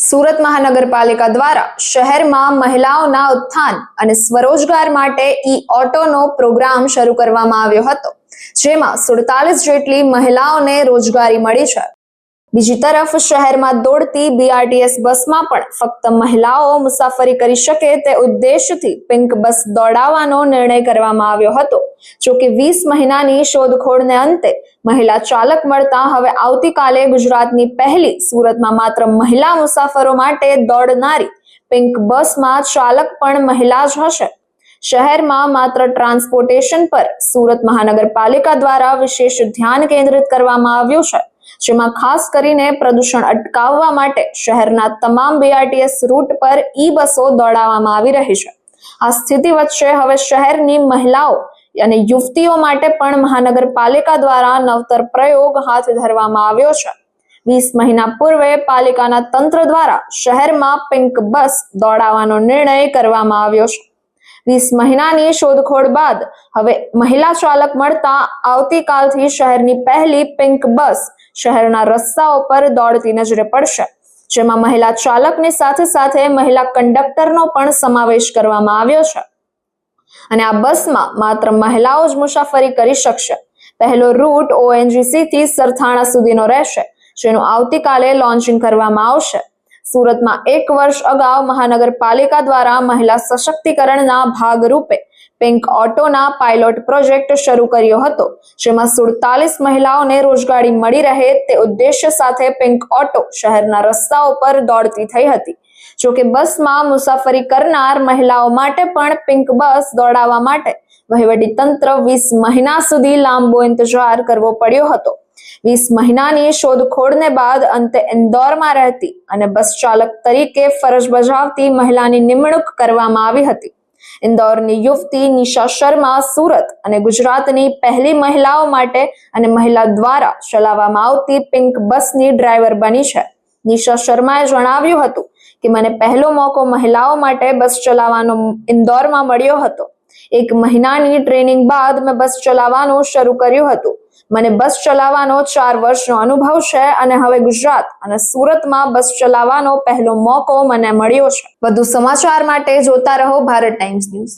સુરત મહાનગરપાલિકા દ્વારા શહેરમાં મહિલાઓના ઉત્થાન અને સ્વરોજગાર માટે ઈ-ઓટોનો પ્રોગ્રામ શરૂ કરવામાં આવ્યો હતો, જેમાં 47 જેટલી મહિલાઓને રોજગારી મળી છે। બીજી તરફ શહેરમાં દોડતી બીઆરટીએસ બસમાં પણ ફક્ત મહિલાઓ મુસાફરી કરી શકે તે ઉદ્દેશથી પિંક બસ દોડાવવાનો નિર્ણય કરવામાં આવ્યો હતો। જો કે 20 મહિનાની શોધખોળને અંતે મહિલા ચાલક મળતા હવે આવતીકાલે ગુજરાતની પહેલી સુરતમાં માત્ર મહિલા મુસાફરો માટે દોડનારી પિંક બસમાં ચાલક પણ મહિલા જ હશે। શહેરમાં માત્ર ટ્રાન્સપોર્ટેશન પર સુરત મહાનગરપાલિકા દ્વારા વિશેષ ધ્યાન કેન્દ્રિત કરવામાં આવ્યું છે, જેમાં ખાસ કરીને પ્રદૂષણ અટકાવવા માટે શહેરના તમામ બીઆરટીએસ રૂટ પર ઈ-બસો દોડાવવામાં આવી રહી છે। આ સ્થિતિ વચ્ચે હવે શહેરની મહિલાઓ અને યુવતીઓ માટે પણ મહાનગરપાલિકા દ્વારા નવતર પ્રયોગ હાથ ધરવામાં આવ્યો છે। 20 મહિના પૂર્વે પાલિકાના તંત્ર દ્વારા શહેરમાં પિંક બસ દોડાવવાનો નિર્ણય કરવામાં આવ્યો છે। 20 મહિનાની શોધખોળ બાદ હવે મહિલા ચાલક મળતા આવતીકાલથી શહેરની પહેલી પિંક બસ શહેરના રસ્તાઓ પર દોડતી નજરે પડશે, જેમાં મહિલા ચાલકની સાથે સાથે મહિલા કંડક્ટરનો પણ સમાવેશ કરવામાં આવ્યો છે અને આ બસમાં માત્ર મહિલાઓ જ મુસાફરી કરી શકશે। પહેલો રૂટ ઓએનજીસી થી સરથાણા સુધીનો રહેશે, જેનું આવતીકાલે લોન્ચિંગ કરવામાં આવશે। સુરતમાં 1 વર્ષ અગાઉ મહાનગરપાલિકા દ્વારા મહિલા સશક્તિકરણના ભાગરૂપે પિંક ઓટોના પાયલોટ પ્રોજેક્ટ શરૂ કર્યો હતો, જેમાં 47 મહિલાઓને રોજગારી મળી રહે તે ઉદ્દેશ્ય સાથે પિંક ઓટો શહેરના રસ્તાઓ પર દોડતી થઈ હતી। જો કે બસમાં મુસાફરી કરનાર મહિલાઓ માટે પણ પિંક બસ દોડાવવા માટે વહીવટી તંત્ર 20 મહિના સુધી લાંબો ઇંતજાર કરવો પડ્યો હતો। 20 મહિનાની શોધખોળને બાદ અંતે ઇન્દોરમાં રહેતી અને બસ ચાલક તરીકે ફરજ બજાવતી મહિલાની નિમણૂક કરવામાં આવી હતી। ઇન્દોરની યુવતી નિશા શર્મા સુરત અને ગુજરાતની પહેલી મહિલાઓ માટે અને મહિલા દ્વારા ચલાવવામાં આવતી પિંક બસની ડ્રાઈવર બની છે। નિશા શર્માએ જણાવ્યું હતું કે મને પહેલો મોકો મહિલાઓ માટે બસ ચલાવવાનો ઇન્દોરમાં મળ્યો હતો। 1 મહિનાની ટ્રેનિંગ બાદ મેં બસ ચલાવવાનું શરૂ કર્યું હતું। મને બસ ચલાવવાનો 4 વર્ષનો અનુભવ છે અને હવે ગુજરાત અને સુરતમાં બસ ચલાવવાનો પહેલો મોકો મને મળ્યો છે। વધુ સમાચાર માટે જોતા રહો ભારત ટાઈમ્સ ન્યૂઝ।